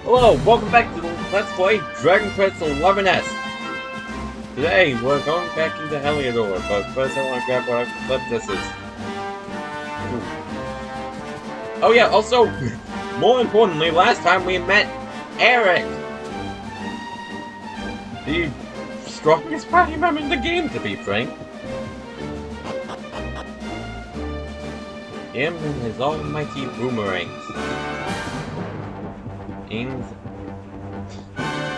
Hello, welcome back to Let's Play Dragon Quest XI-S. Today, we're going back into Heliodor, but first I want to grab what this is. Oh yeah, also, more importantly, last time we met Eric! The strongest party member in the game, to be frank. Him and his almighty boomerangs.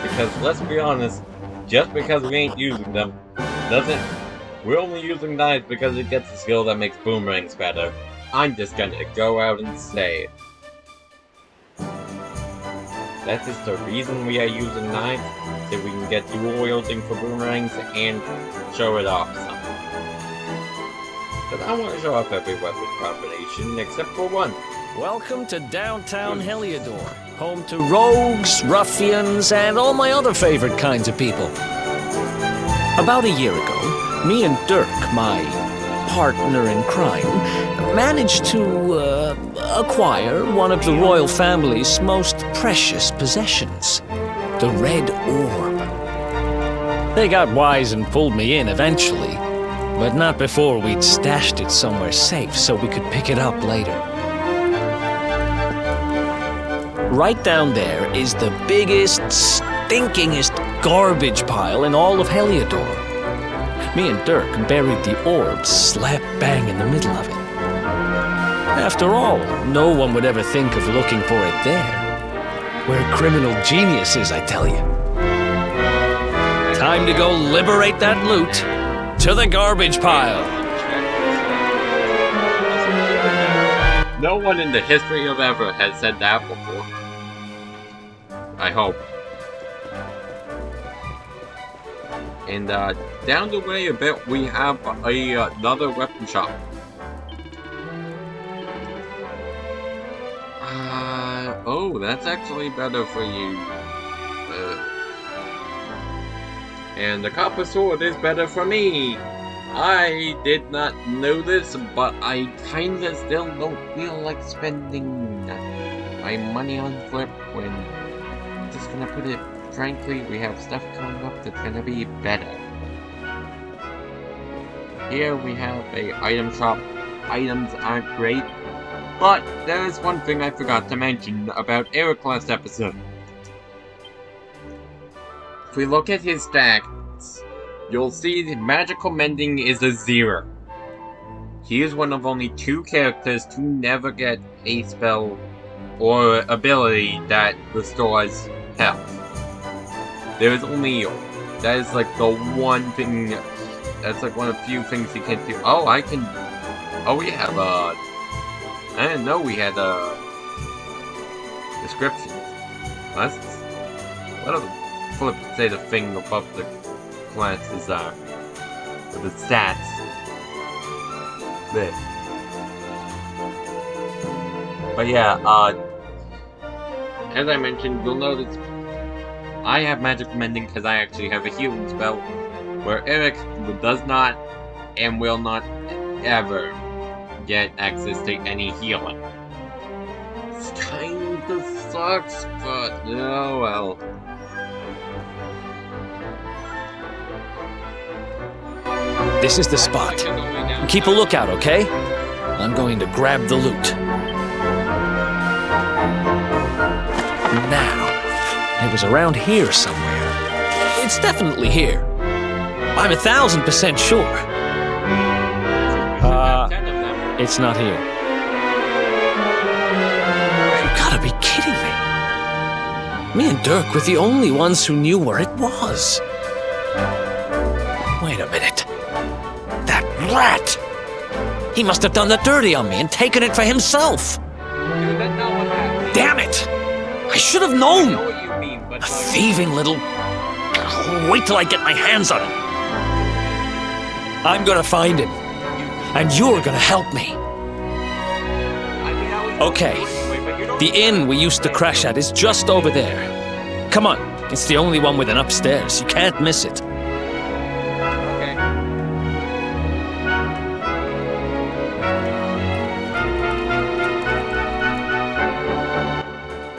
Because let's be honest, just because we ain't using them, we're only using knives because it gets a skill that makes boomerangs better. I'm just gonna go out and say that is the reason we are using knives, so we can get dual wielding for boomerangs and show it off some. But I want to show off every weapon combination except for one. Welcome to downtown Heliodor, home to rogues, ruffians, and all my other favorite kinds of people. About a year ago, me and Dirk, my partner in crime, managed to acquire one of the royal family's most precious possessions, the Red Orb. They got wise and pulled me in eventually, but not before we'd stashed it somewhere safe so we could pick it up later. Right down there is the biggest, stinkingest garbage pile in all of Heliodor. Me and Dirk buried the orb slap bang in the middle of it. After all, no one would ever think of looking for it there. We're criminal geniuses, I tell you. Time to go liberate that loot. To the garbage pile. No one in the history of ever has said that before. I hope. And down the way a bit, we have another weapon shop. Oh, that's actually better for you. And the copper sword is better for me. I did not know this, but I kinda still don't feel like spending my money on Flip when, just gonna put it frankly, we have stuff coming up that's gonna be better. Here we have a item shop. Items aren't great, but there is one thing I forgot to mention about Eric last episode. If we look at his stats, you'll see that magical mending is a 0. He is one of only 2 characters to never get a spell or ability that restores health. There is only, that is like the one thing, that's like one of the few things he can do. Oh, we have I didn't know we had descriptions. What are the Flip say the thing above the classes are, or the stats. There. But yeah, as I mentioned, you'll notice I have magic mending because I actually have a healing spell, where Eric does not and will not ever get access to any healing. This kinda sucks, but oh well. This is the spot. Keep a lookout, okay? I'm going to grab the loot. Now, it was around here somewhere. It's definitely here. I'm 1000% sure. It's not here. You gotta be kidding me. Me and Dirk were the only ones who knew where it was. Wait a minute. That rat! He must have done the dirty on me and taken it for himself. Damn it! I should have known! A thieving little... Wait till I get my hands on him. I'm gonna find him. And you're gonna help me. Okay. The inn we used to crash at is just over there. Come on. It's the only one with an upstairs. You can't miss it.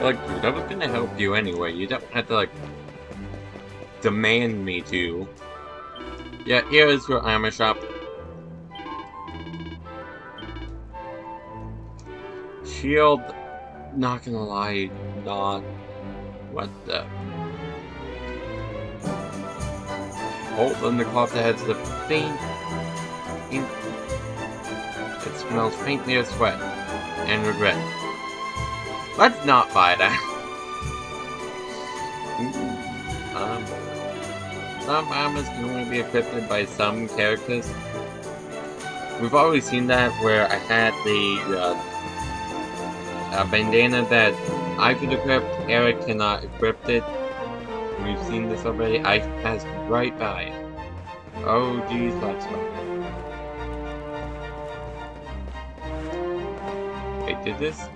Like, dude, I was gonna help help you anyway. You don't have to, like, demand me to. Yeah, here is your armor shop. Shield, not gonna lie, not. What the? Hold on the cloth that has the faint. It smells faintly of sweat and regret. Let's not buy that. Some armors can only be equipped by some characters. We've already seen that where I had the bandana that I could equip, Eric cannot equip it. We've seen this already. I passed right by it. Oh geez, let's go. Wait, did this?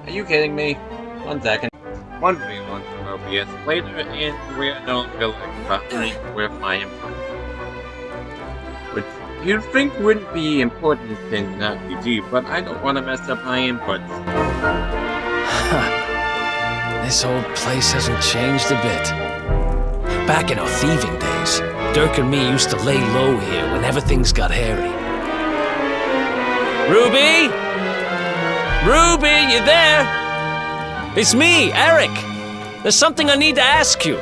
Are you kidding me? 1 second. 1v1 for OBS. Later, and we're no longer behind with my input. Which you'd think wouldn't be important in an RPG, but I don't want to mess up my inputs. This old place hasn't changed a bit. Back in our thieving days, Dirk and me used to lay low here whenever things got hairy. Ruby? Ruby, you there? It's me, Eric. There's something I need to ask you.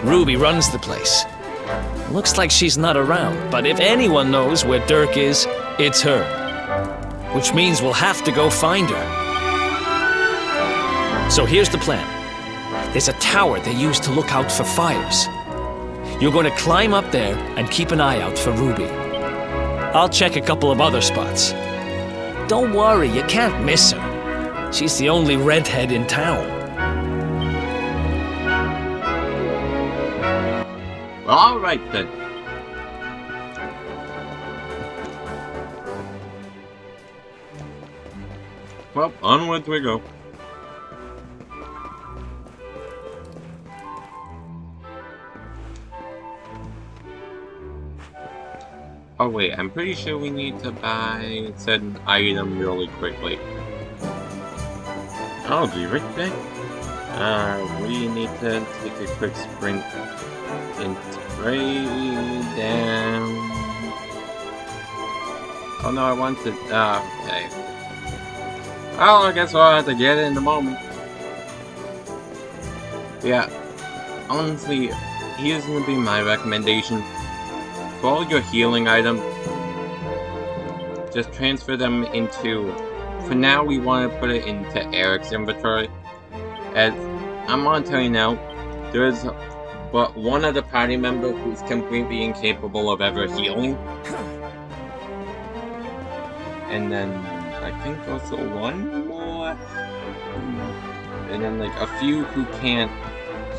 Ruby runs the place. Looks like she's not around, but if anyone knows where Dirk is, it's her. Which means we'll have to go find her. So here's the plan. There's a tower they use to look out for fires. You're going to climb up there and keep an eye out for Ruby. I'll check a couple of other spots. Don't worry, you can't miss her. She's the only redhead in town. Well, alright then. Well, onwards we go. Oh wait, I'm pretty sure we need to buy said item really quickly. I'll be right back. We need to take a quick sprint and spray down. Oh no, I want to. Okay. Well, I guess I'll have to get it in a moment. Yeah, honestly, here's gonna be my recommendation. For all your healing items, just transfer them into. For now, we want to put it into Eric's inventory. As I'm gonna tell you now, there's but one other party member who's completely incapable of ever healing. And then I think also one more. And then like a few who can't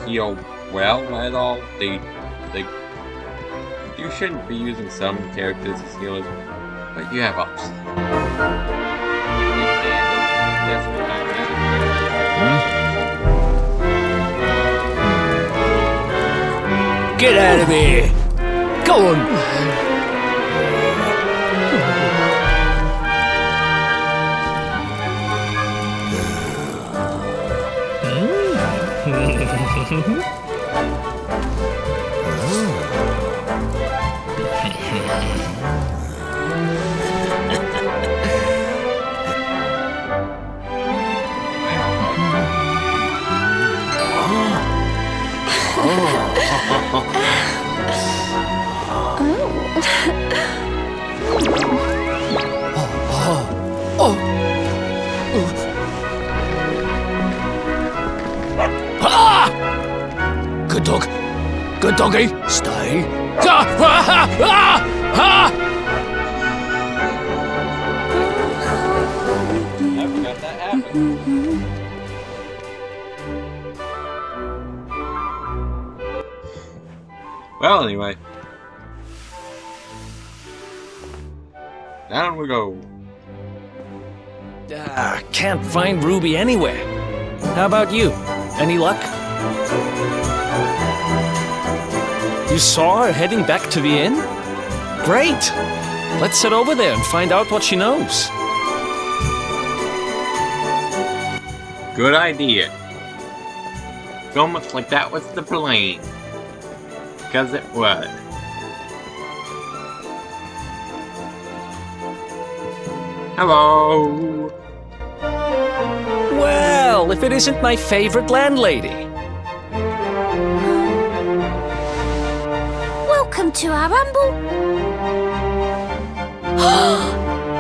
heal well at all. You shouldn't be using some characters as healers, but you have others. Get out of here! Go on! Good dog. Good doggy. Stay. Never got that happen. Well, anyway. Down we go. Can't find Ruby anywhere. How about you? Any luck? You saw her heading back to the inn? Great! Let's head over there and find out what she knows. Good idea. It's almost like that was the plan. Because it was. Hello. Well, if it isn't my favorite landlady. Welcome to our humble...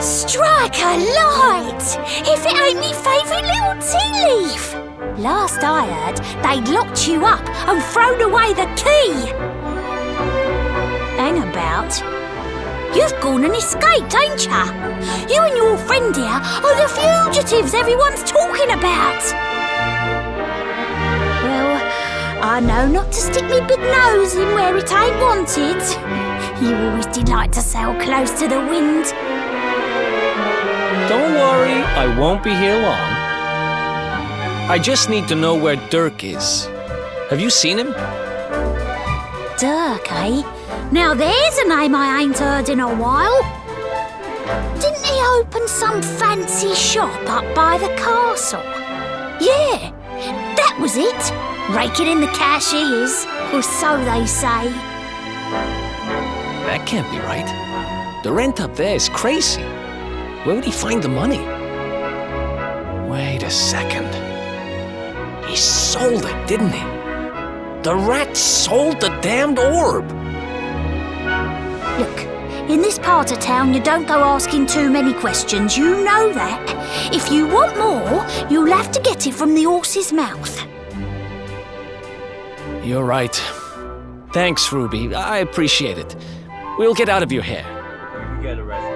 Strike a light! If it ain't me favourite little tea leaf! Last I heard, they'd locked you up and thrown away the key! Hang about. You've gone and escaped, ain't ya? You and your friend here are the fugitives everyone's talking about! Well, I know not to stick me big nose in where it ain't wanted. You always did like to sail close to the wind. Don't worry, I won't be here long. I just need to know where Dirk is. Have you seen him? Dirk, eh? Now there's a name I ain't heard in a while. Didn't he open some fancy shop up by the castle? Yeah, that was it. Raking in the cash he is, or so they say. That can't be right. The rent up there is crazy. Where would he find the money? Wait a second. He sold it, didn't he? The rat sold the damned orb. Look, in this part of town you don't go asking too many questions, you know that. If you want more, you'll have to get it from the horse's mouth. You're right. Thanks, Ruby. I appreciate it. We'll get out of your hair. You get arrested.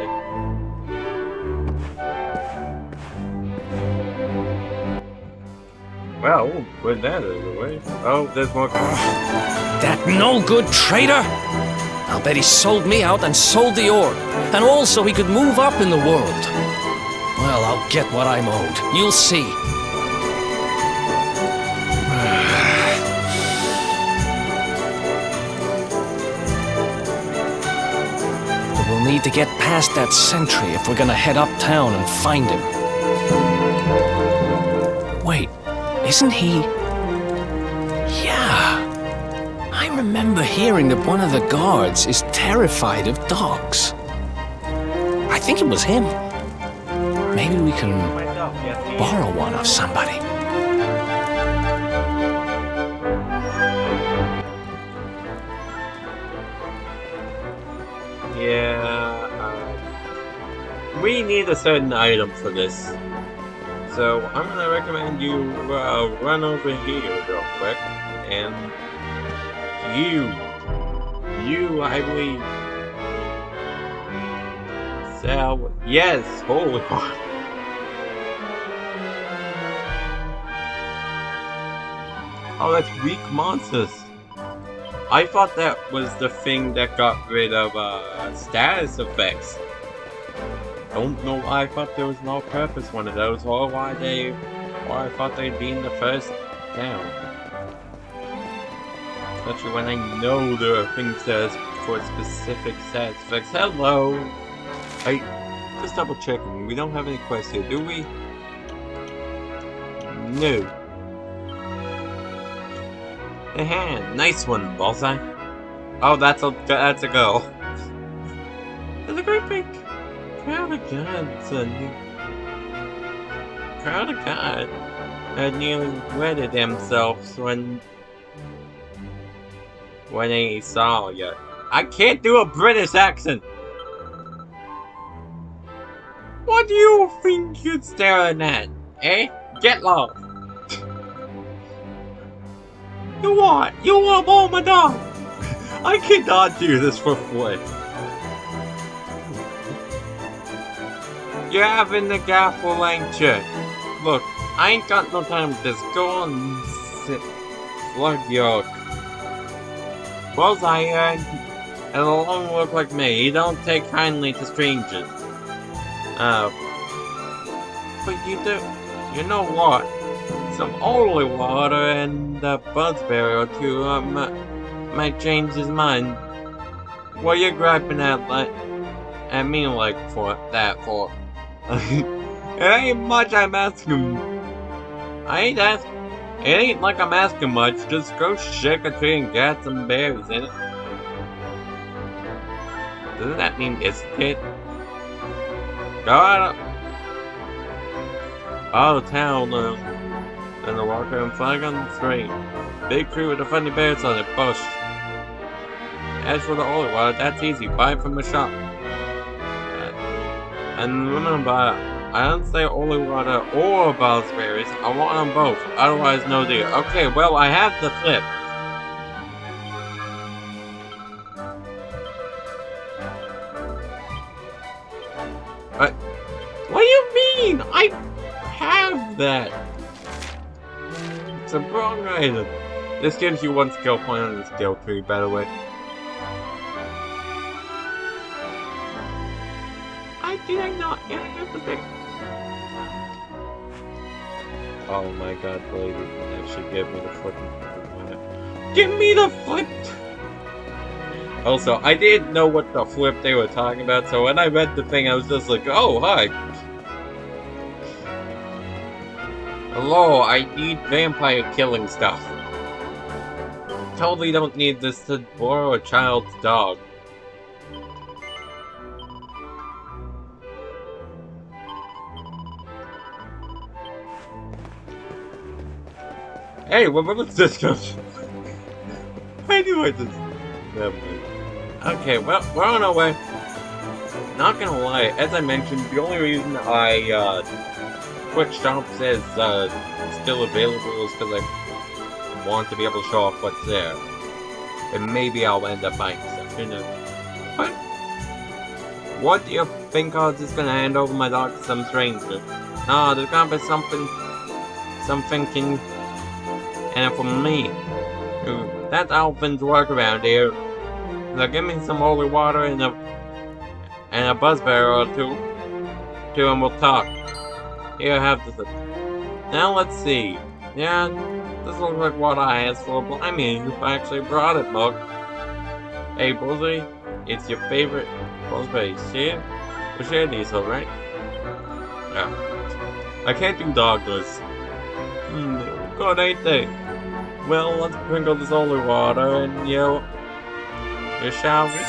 Well, with that out of the way. Oh, there's more cars. That no-good traitor! I'll bet he sold me out and sold the orb. And also he could move up in the world. Well, I'll get what I'm owed. You'll see. We'll need to get past that sentry if we're gonna head uptown and find him. Wait, isn't he... Yeah. I remember hearing that one of the guards is terrified of dogs. I think it was him. Maybe we can borrow one of somebody. We need a certain item for this. So I'm gonna recommend you run over here real quick. And you, I believe. So, yes, holy fuck. Oh, that's weak monsters. I thought that was the thing that got rid of status effects. Don't know why I thought there was no purpose one of those, or why I thought they'd be in the first town. Especially when I know there are things that are for specific status effects. Hello! Just double checking, we don't have any quests here, do we? No. Nice one, Bullseye. Oh, that's a go. There's a great big crowd of gods had nearly wetted themselves when they saw you. I can't do a British accent. What do you think you're staring at? Eh? Get lost. You want more, my dog? I cannot do this for free. You're having the gaffle, ain't you? Look, I ain't got no time for this. Go on, sit. Slug your... Bullseye and a long look like me. He don't take kindly to strangers. But you do. You know what? Some holy water and a buzzberry or two might change his mind. What you griping at, like? I mean, like, for that, for... It ain't much I'm asking. It ain't like I'm asking much. Just go shake a tree and get some berries in it. Doesn't that mean biscuit? Go out of town, and the walker and flag on the street. Big tree with the funny bears on it, bush. As for the holy water, that's easy. Buy it from the shop. And remember, I don't say holy water or raspberries. I want them both. Otherwise, no deal. Okay, well, I have the flip. What do you mean? I have that. It's a wrong item. This gives you 1 skill point on the skill tree, by the way. Did I not? Yeah, I have the thing. Oh my god, lady. Actually, give me the flip. Give me the flip! Also, I didn't know what the flip they were talking about, so when I read the thing, I was just like, oh, hi. Hello, I need vampire killing stuff. Totally don't need this to borrow a child's dog. Hey, where was this going? I knew I just... Never mind. Okay, well, we're on our way. Not gonna lie, as I mentioned, the only reason I, Quick Shops is, still available is because I want to be able to show off what's there. And maybe I'll end up buying stuff, who knows. But... what do you think I was just gonna hand over my dog to some stranger? No, there's gonna be something... some thinking... and for me, that's Alvin's work around here. So give me some holy water and a buzzberry or two, and we'll talk. Here, I have this. Now let's see. Yeah, this looks like what I asked for, but I mean, you actually brought it, Mug. Hey, Bullseye, it's your favorite buzzberry. We share these, alright? Yeah. I can't do dogless. Good, ain't they? Well, let's sprinkle this holy water and you shall we?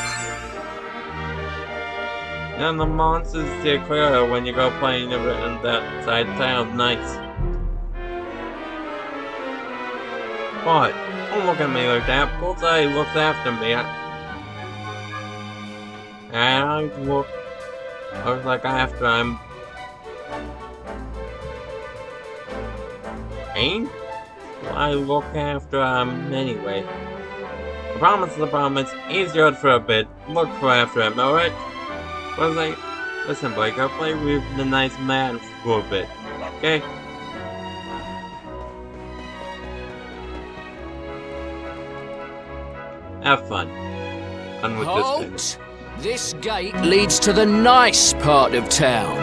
And the monsters steer clear when you go playing in that side town. Nice. What? Don't look at me like that. Bullseye looks after me. I look like after I'm... Ain't? I look after him anyway. The problem is, he's good for a bit. Look for after him, alright? Was I? Listen, boy, go play with the nice man for a bit, okay? Have fun. Fun with this thing. This gate leads to the nice part of town.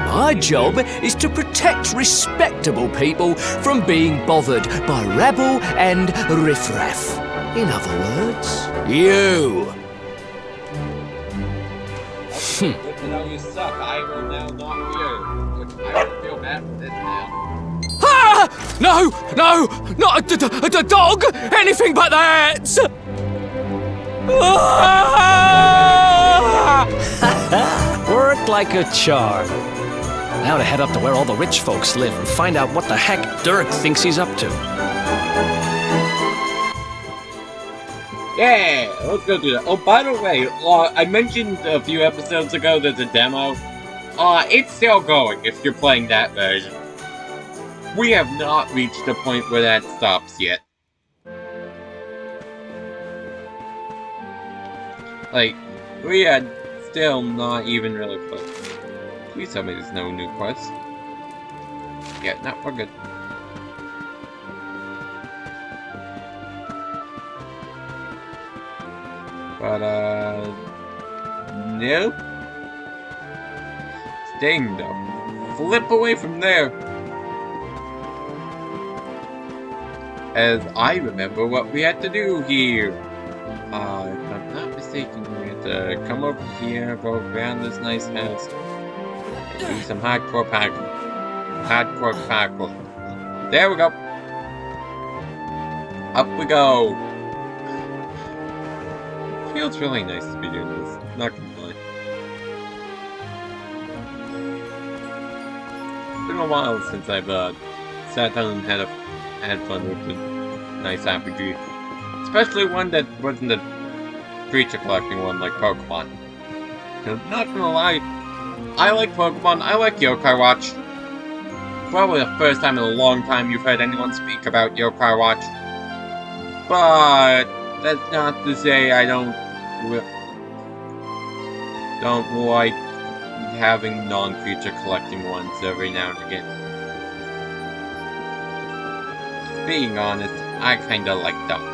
My job is to protect respectable people from being bothered by rabble and riffraff. In other words, you. You know you suck. I will now not you. I don't feel bad for this now. Ah! No! No! Not a dog! Anything but that! Worked like a charm. Now to head up to where all the rich folks live and find out what the heck Dirk thinks he's up to. Yeah, let's go do that. Oh, by the way, I mentioned a few episodes ago there's a demo. It's still going if you're playing that version. We have not reached the point where that stops yet. Like, we are still not even really close. Please tell me there's no new quests. Yeah, no, we're good. But, nope. Staying though. Flip away from there. As I remember what we had to do here. If I'm not mistaken, we had come over here, go around this nice house, do some hardcore parkour. Hardcore parkour. There we go. Up we go. Feels really nice to be doing this. Not gonna lie. It's been a while since I've sat down and had fun with a nice RPG. Especially one that wasn't a creature collecting one like Pokemon. Not gonna lie, I like Pokemon, I like Yokai Watch. Probably the first time in a long time you've heard anyone speak about Yokai Watch. But that's not to say I don't like having non-creature collecting ones every now and again. Being honest, I kinda like that one.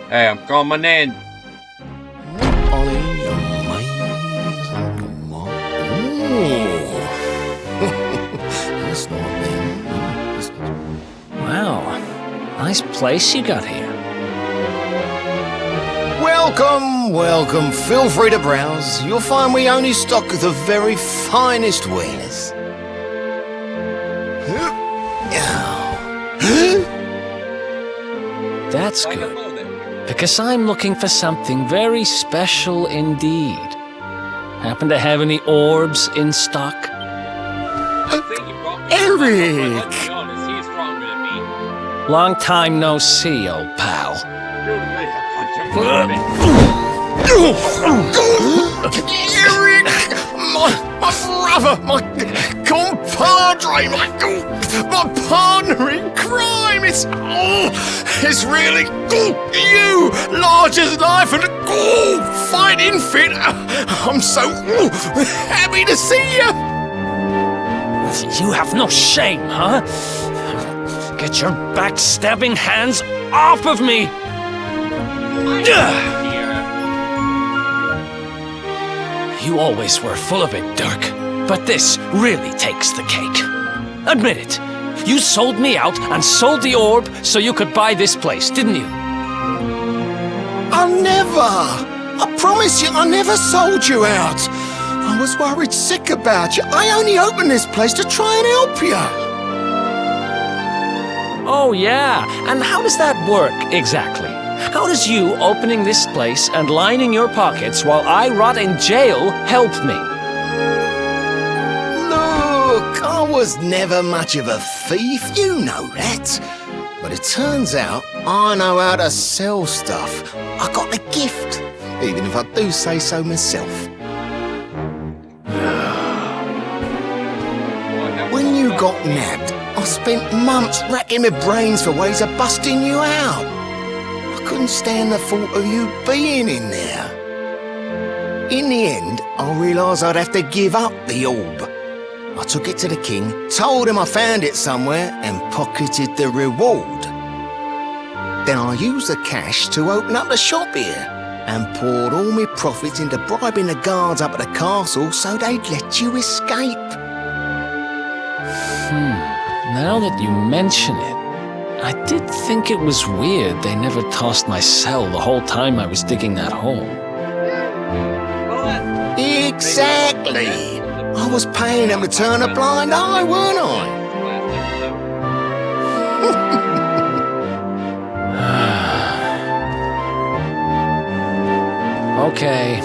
Hey, I'm coming in! Wow, nice place you got here. Welcome, welcome. Feel free to browse. You'll find we only stock the very finest wares. That's good, because I'm looking for something very special indeed. Happen to have any orbs in stock? Eric! Let's be honest, he's stronger than me. Long time no see, old pal. Eric! My brother, my compadre, my partner in crime! It's really you! Large as life and fighting fit! I'm so happy to see you! You have no shame, huh? Get your backstabbing hands off of me! You always were full of it, Dirk. But this really takes the cake. Admit it. You sold me out and sold the orb so you could buy this place, didn't you? I never! I promise you, I never sold you out. I was worried sick about you. I only opened this place to try and help you. Oh, yeah. And how does that work, exactly? How does you opening this place and lining your pockets while I rot in jail help me? Look, I was never much of a thief, you know that. But it turns out I know how to sell stuff. I got a gift, even if I do say so myself. When you got nabbed, I spent months racking my brains for ways of busting you out. I couldn't stand the thought of you being in there. In the end, I realised I'd have to give up the orb. I took it to the king, told him I found it somewhere, and pocketed the reward. Then I used the cash to open up the shop here, and poured all my profits into bribing the guards up at the castle so they'd let you escape. Now that you mention it, I did think it was weird they never tossed my cell the whole time I was digging that hole. Exactly! I was paying them to turn a blind eye, weren't I?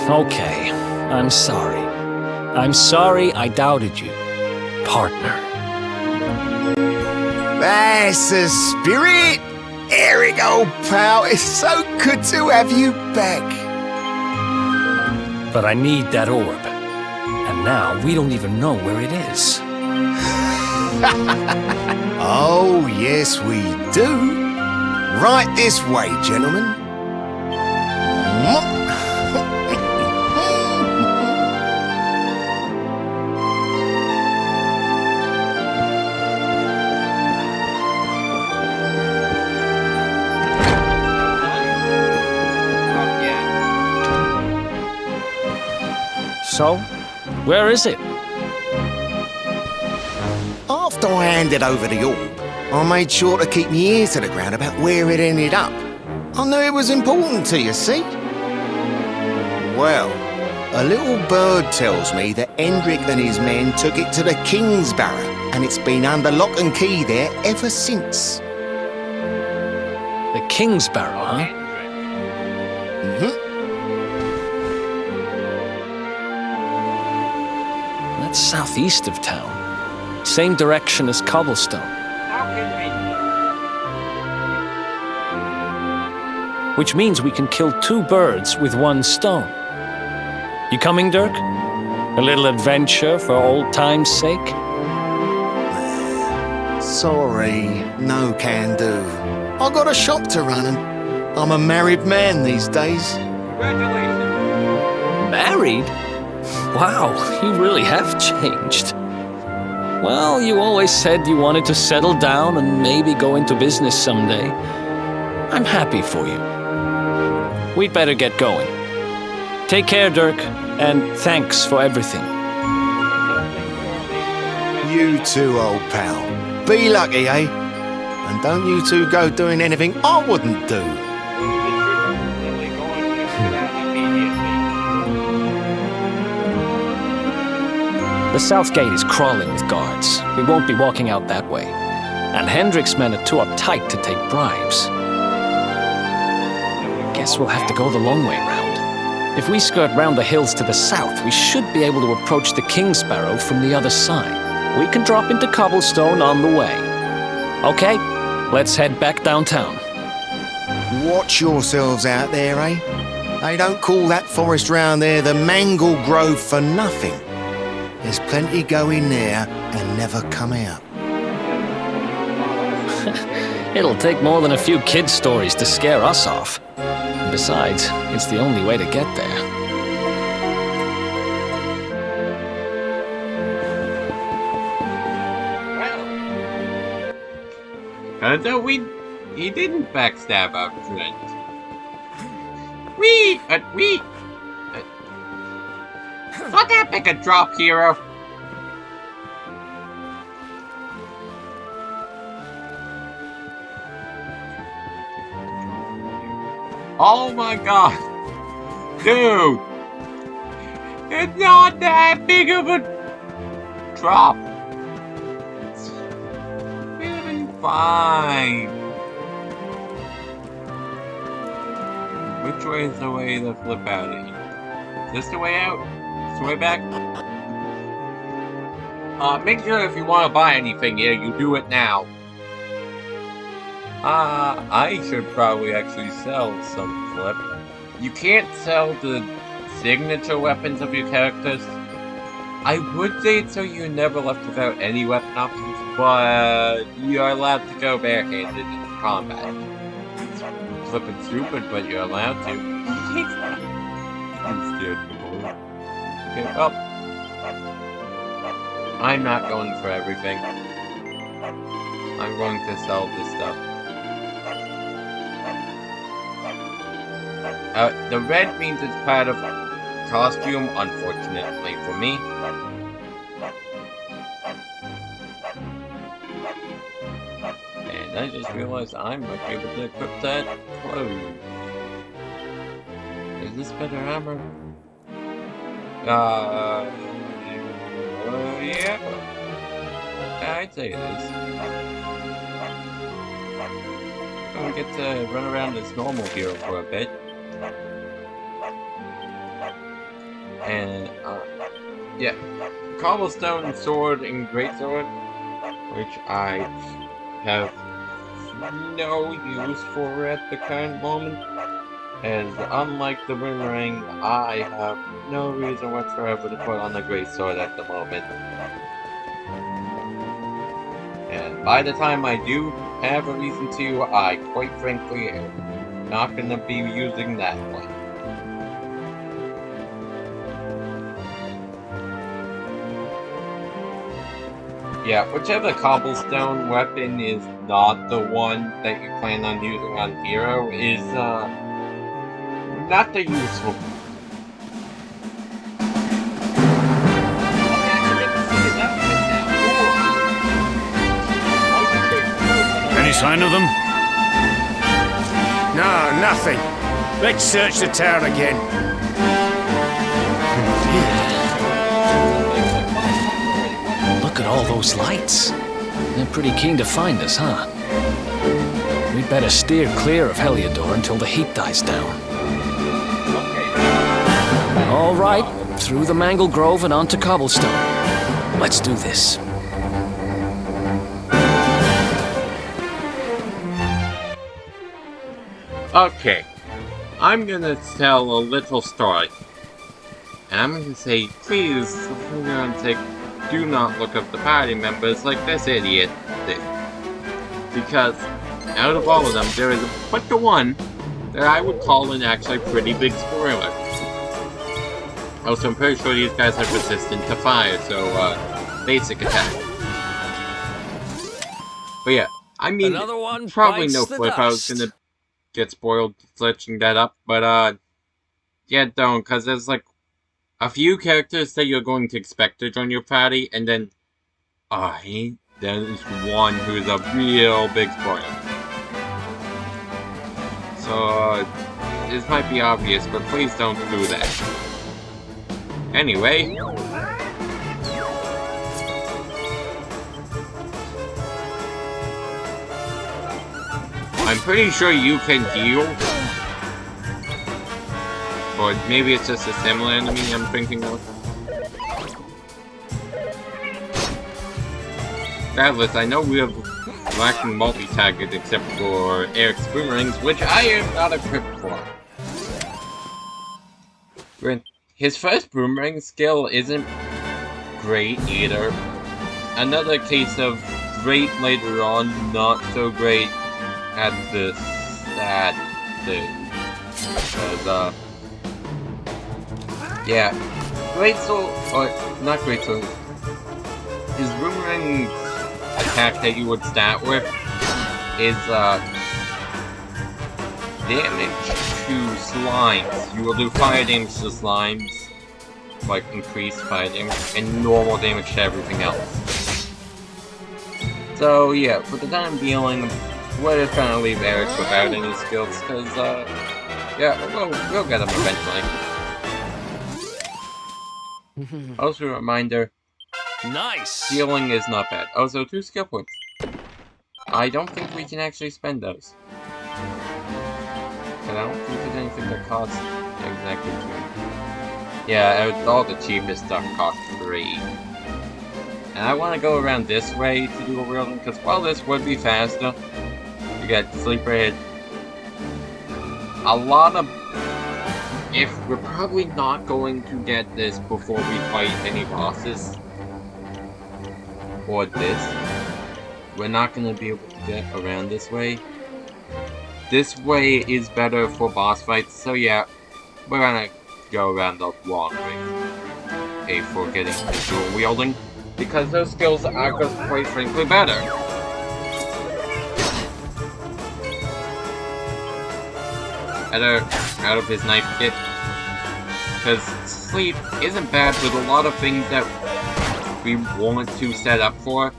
Okay. I'm sorry. I'm sorry I doubted you, partner. That's the spirit! Eric, old pal, it's so good to have you back. But I need that orb. And now we don't even know where it is. Oh, yes, we do. Right this way, gentlemen. So, where is it? After I handed over the orb, I made sure to keep my ear to the ground about where it ended up. I knew it was important to you, see? Well, a little bird tells me that Hendrik and his men took it to the Kingsbarrow, and it's been under lock and key there ever since. The Kingsbarrow, huh? That's southeast of town. Same direction as Cobblestone. How convenient. Which means we can kill 2 birds with 1 stone. You coming, Dirk? A little adventure for old time's sake? Sorry, no can do. I got a shop to run and I'm a married man these days. Congratulations. Married? Wow, you really have changed. Well, you always said you wanted to settle down and maybe go into business someday. I'm happy for you. We'd better get going. Take care, Dirk, and thanks for everything. You too, old pal. Be lucky, eh? And don't you two go doing anything I wouldn't do. The south gate is crawling with guards. We won't be walking out that way. And Hendrik's men are too uptight to take bribes. Guess we'll have to go the long way round. If we skirt round the hills to the south, we should be able to approach the Kingsbarrow from the other side. We can drop into Cobblestone on the way. Okay, let's head back downtown. Watch yourselves out there, eh? They don't call that forest round there the Mangle Grove for nothing. There's plenty go in there and never come out. It'll take more than a few kid stories to scare us off. And besides, it's the only way to get there. Well, so he didn't backstab our friend. Not that big a drop, hero. Oh my god. Dude. It's not that big of a drop. It's been fine. Which way is the way to flip out of here? Is this the way out? Is the way back? Make sure if you want to buy anything here, you do it now. I should probably actually sell some flip. You can't sell the signature weapons of your characters. I would say it's so you're never left without any weapon options, but you're allowed to go barehanded in combat. It's flipping stupid, but you're allowed to. Okay, well, I'm not going for everything. I'm going to sell this stuff. The red means it's part of costume, unfortunately for me. And I just realized I might be able to equip that clothes. Is this better armor? Yeah. I'd say it is. We get to run around as normal hero for a bit. And, yeah. Cobblestone sword and greatsword, which I have no use for at the current moment. As unlike the boomerang, I have no reason whatsoever to put on the greatsword at the moment. And by the time I do have a reason to, I quite frankly am not going to be using that one. Yeah, whichever cobblestone weapon is not the one that you plan on using on Hero is, not the useful. Any sign of them? No, nothing. Let's search the town again. Look at all those lights. They're pretty keen to find us, huh? We'd better steer clear of Heliodor until the heat dies down. All right, through the Mangle Grove and onto Cobblestone. Let's do this. Okay, I'm gonna tell a little story. And I'm gonna say, please, for your own sake, do not look up the party members like this idiot did. Because, out of all of them, there is but the one that I would call an actually pretty big spoiler. Also, I'm pretty sure these guys are resistant to fire, so, basic attack. But yeah, I mean, Another one probably bites no the flip I was dust. gonna get spoiled searching that up, but, yeah, don't, because there's, like, a few characters that you're going to expect to join your party, and then, there's one who's a real big spoiler. So, this might be obvious, but please don't do that. Anyway, I'm pretty sure you can heal. Or maybe it's just a similar enemy I'm thinking of. Regardless, I know we have lacking multi-target except for Eric's boomerangs, which I am not equipped for. His first boomerang skill isn't great either. Another case of great later on, not so great at the stat thing. Because, yeah, Great Sword, or not Great Sword, his boomerang attack that you would start with is, damage to slimes. You will do fire damage to slimes, like increased fire damage, and normal damage to everything else. So yeah, for the time being, we're just trying to leave Eric without any skills, because, yeah, we'll get him eventually. Also a reminder, Nice! healing is not bad. Also, 2 skill points. I don't think we can actually spend those. But I don't think there's anything that costs exactly 2. Yeah, all the cheapest stuff costs 3. And I want to go around this way to do a real one, because while this would be faster, you got Sleeper Hit. A lot of... If we're probably not going to get this before we fight any bosses, or this, we're not going to be able to get around this way. This way is better for boss fights, so yeah, we're gonna go around the long way for getting the dual wielding, because those skills are just quite frankly better. Out of his knife kit, because sleep isn't bad with a lot of things that we want to set up for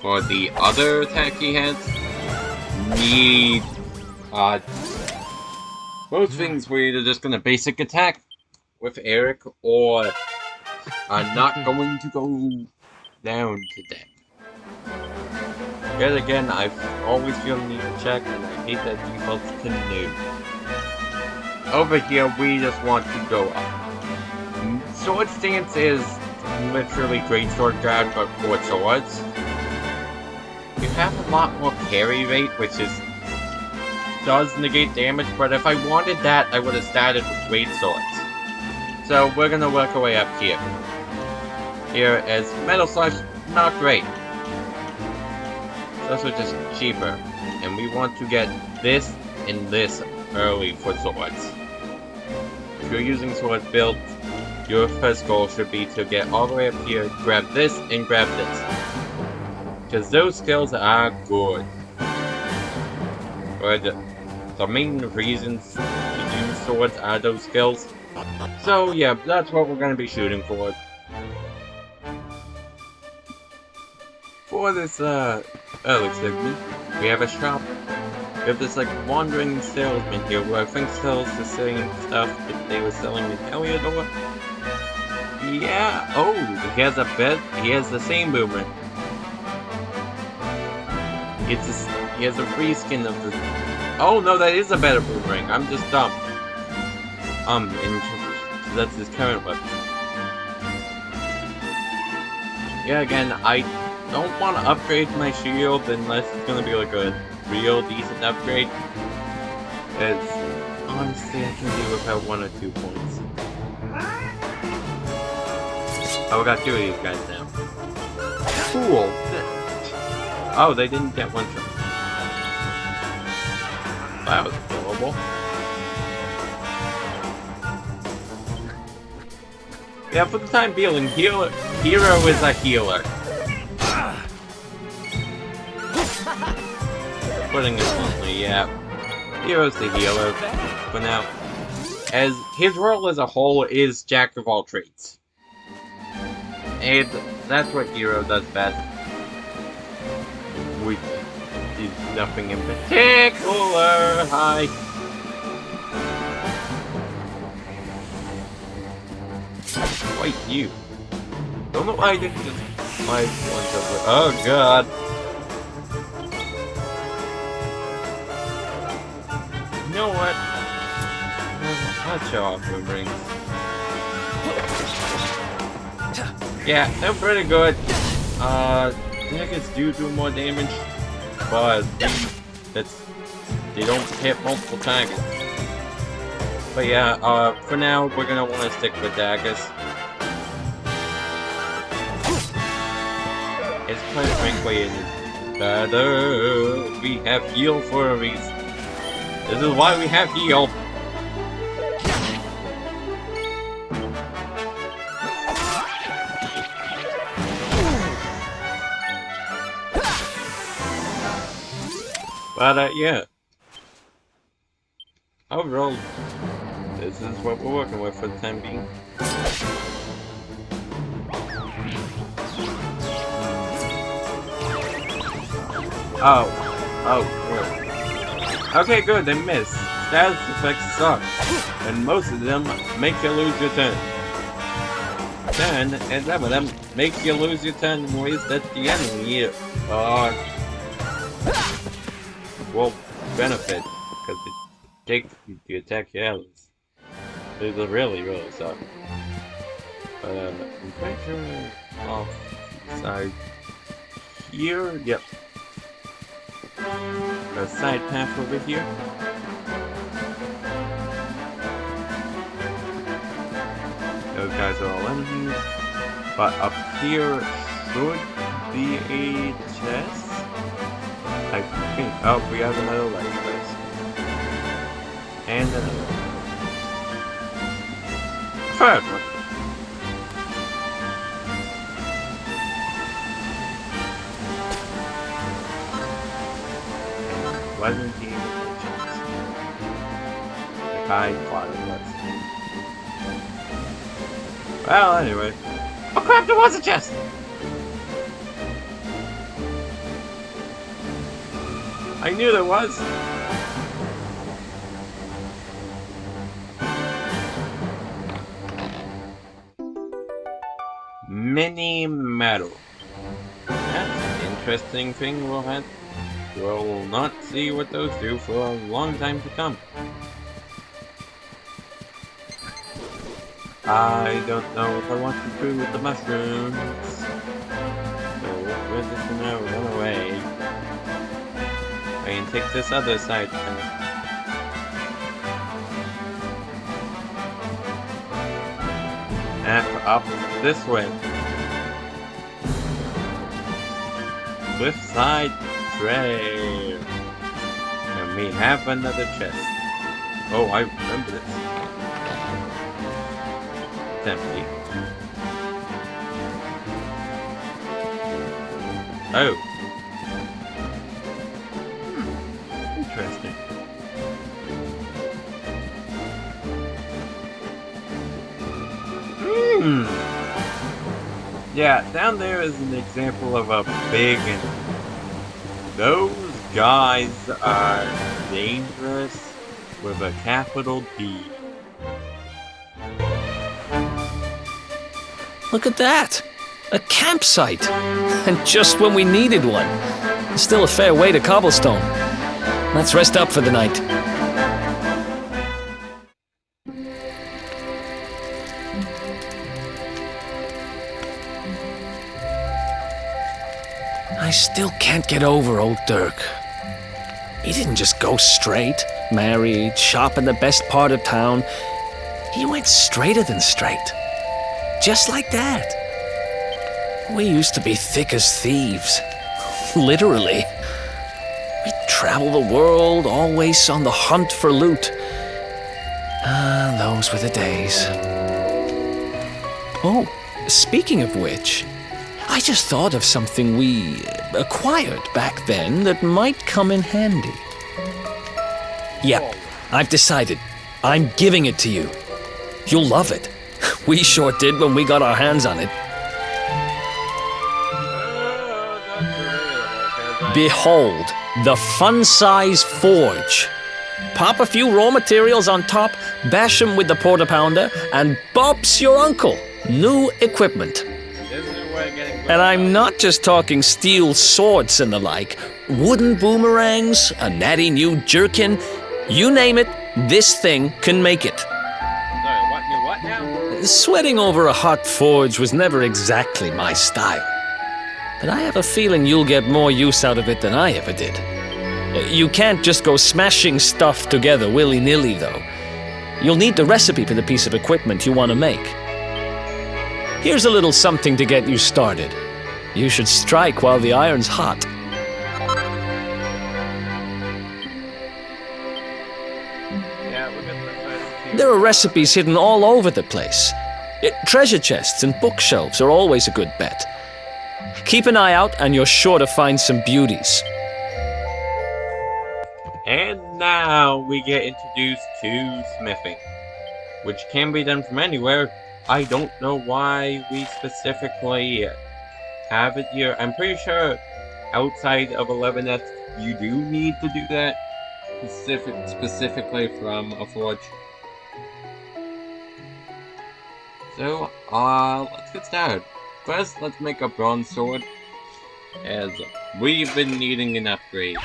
the other attack he has. Need most things we're either just gonna basic attack with Eric or are not going to go down to death. Yet again, I've always feel the need to check, and I hate that defaults to noob. Over here, we just want to go up. Sword stance is literally great sword guard, but for swords. You have a lot more parry rate, which does negate damage, but if I wanted that, I would have started with great swords. So we're gonna work our way up here. Here as Metal Slash, not great. It's also just cheaper, and we want to get this and this early for swords. If you're using sword build, your first goal should be to get all the way up here, grab this, and grab this. Because those skills are good. But the main reasons to use swords are those skills. So yeah, that's what we're going to be shooting for. For this early segment, we have a shop. We have this like wandering salesman here who I think sells the same stuff that they were selling in Heliodor. He yeah. Oh, he has a bed. He has the same boomerang. He has a free skin of the. Oh no, that is a better boomerang. I'm just dumb. That's his current weapon. Yeah, again, I don't want to upgrade my shield unless it's gonna be like a real decent upgrade. Because honestly, I can do without 1 or 2 points. Oh, we got 2 of these guys now. Cool. Oh, they didn't get 1 shot. That was horrible. Yeah, for the time being, Hero is a healer. Putting it bluntly, yeah. Hero's the healer for now. As his role as a whole is Jack of all trades. And that's what Hero does best. We did nothing in particular. Hi. Wait, you. Don't know why I didn't just slide ones over. Oh god. You know what? I'll show off boomerangs. Yeah, they're pretty good. Daggers do more damage, but they don't hit multiple targets. But yeah, for now we're gonna want to stick with daggers. It's quite frankly it is better. We have heal for a reason. This is why we have heal. But yeah. Overall, this is what we're working with for the time being. Oh, okay, good, they missed. Status effects suck, and most of them make you lose your turn. And some of them make you lose your turn in ways that the enemy will benefit, because it takes you to attack your allies. These are really suck. But I'm pretty sure offside here. Yep. A side path over here. Those guys are all enemies. But up here should be a chest. I think. Oh, we have another light space. And another. Third one. Wasn't even a chance. I thought it was. Well, anyway. Oh crap, there was a chest! I knew there was! Mini metal. That's an interesting thing we'll not see what those do for a long time to come. I don't know if I want to do with the mushrooms. So we're just gonna run away. I can take this other side path. And up this way. Cliffside Trail. And we have another chest. Oh, I remember this. Empty. Oh. Interesting. Yeah, down there is an example of a big and those guys are dangerous with a capital D. Look at that! A campsite! And just when we needed one. Still a fair way to Cobblestone. Let's rest up for the night. I still can't get over old Dirk. He didn't just go straight, married, shop in the best part of town. He went straighter than straight. Just like that. We used to be thick as thieves. Literally. We'd travel the world, always on the hunt for loot. Ah, those were the days. Oh, speaking of which, I just thought of something we acquired back then that might come in handy. Yep, I've decided. I'm giving it to you. You'll love it. We sure did when we got our hands on it. Behold, the fun-size forge. Pop a few raw materials on top, bash 'em with the porta pounder, and Bob's your uncle. New equipment. And I'm not just talking steel swords and the like. Wooden boomerangs, a natty new jerkin. You name it, this thing can make it. Sorry, what now? Sweating over a hot forge was never exactly my style. But I have a feeling you'll get more use out of it than I ever did. You can't just go smashing stuff together willy-nilly, though. You'll need the recipe for the piece of equipment you want to make. Here's a little something to get you started. You should strike while the iron's hot. There are recipes hidden all over the place. Treasure chests and bookshelves are always a good bet. Keep an eye out and you're sure to find some beauties. And now we get introduced to smithing, which can be done from anywhere. I don't know why we specifically have it here. I'm pretty sure outside of 11th you do need to do that specifically from a forge. So, let's get started. First, let's make a bronze sword, as we've been needing an upgrade.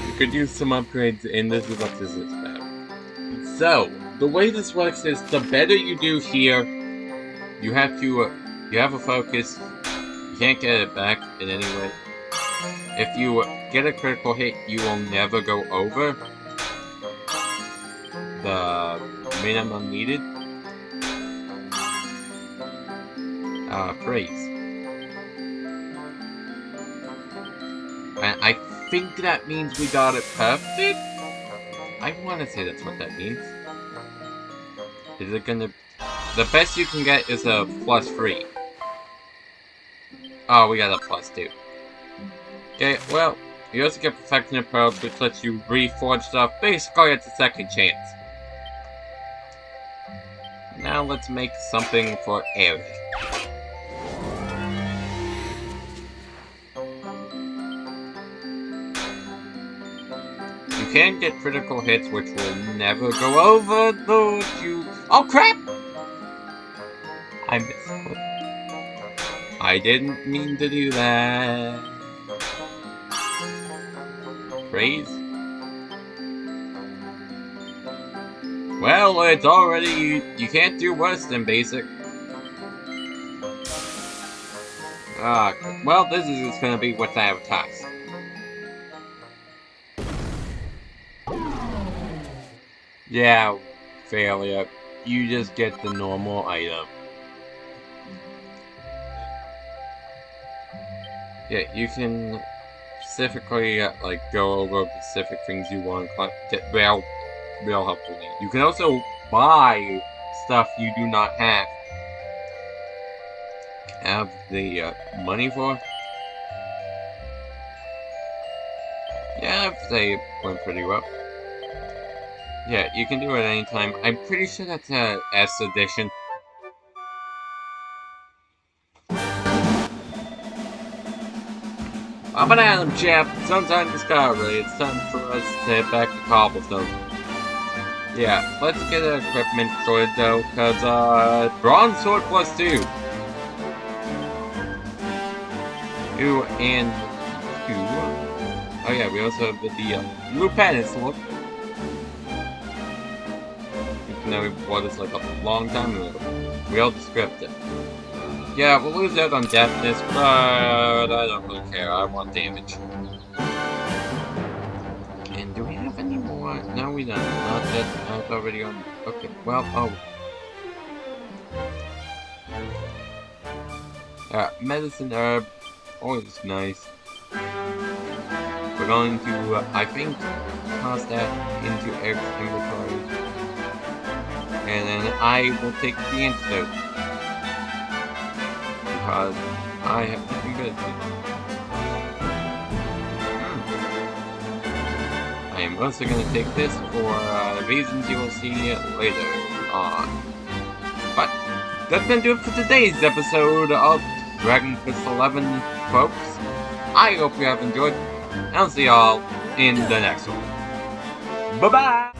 We could use some upgrades, and this is what this is about. So, the way this works is, the better you do here, you have a focus, you can't get it back in any way. If you get a critical hit, you will never go over the minimum needed. Praise. And I think that means we got it perfect? I want to say that's what that means. Is it gonna... The best you can get is a +3. Oh, we got a +2. Okay, well, you also get Perfecting Approach, which lets you reforge stuff. Basically, it's a second chance. Now let's make something for Eric. You can get critical hits, which will never go over, though you... Oh, crap! I missed. I didn't mean to do that. Praise? Well, it's already... You can't do worse than basic. Well, this is just gonna be what's advertised. Yeah, failure. You just get the normal item. Yeah, you can specifically, like, go over specific things you want to get real helpful. You can also buy stuff you do not have the money for. Yeah, I'd say it went pretty well. Yeah, you can do it anytime. I'm pretty sure that's a S edition. Up and down, chap. Sun's on discovery. It's time for us to head back to Cobblestone. Yeah, let's get the equipment sorted though, cause bronze sword plus 2. 2 and 2. Oh yeah, we also have the blue planet sword. Even though we bought this like a long time ago. We all described it. Yeah, we'll lose out on deafness, but I don't really care. I want damage. And do we have any more? No, we don't. Not that. That's already on. Okay, well, oh. Medicine herb. Always nice. We're going to, I think, toss that into Eric's inventory. And then I will take the antidote. Because I have nothing good to do. I am also going to take this for reasons you will see later on. But that's going to do it for today's episode of Dragon Quest XI, folks. I hope you have enjoyed, and I'll see y'all in the next one. Bye-bye!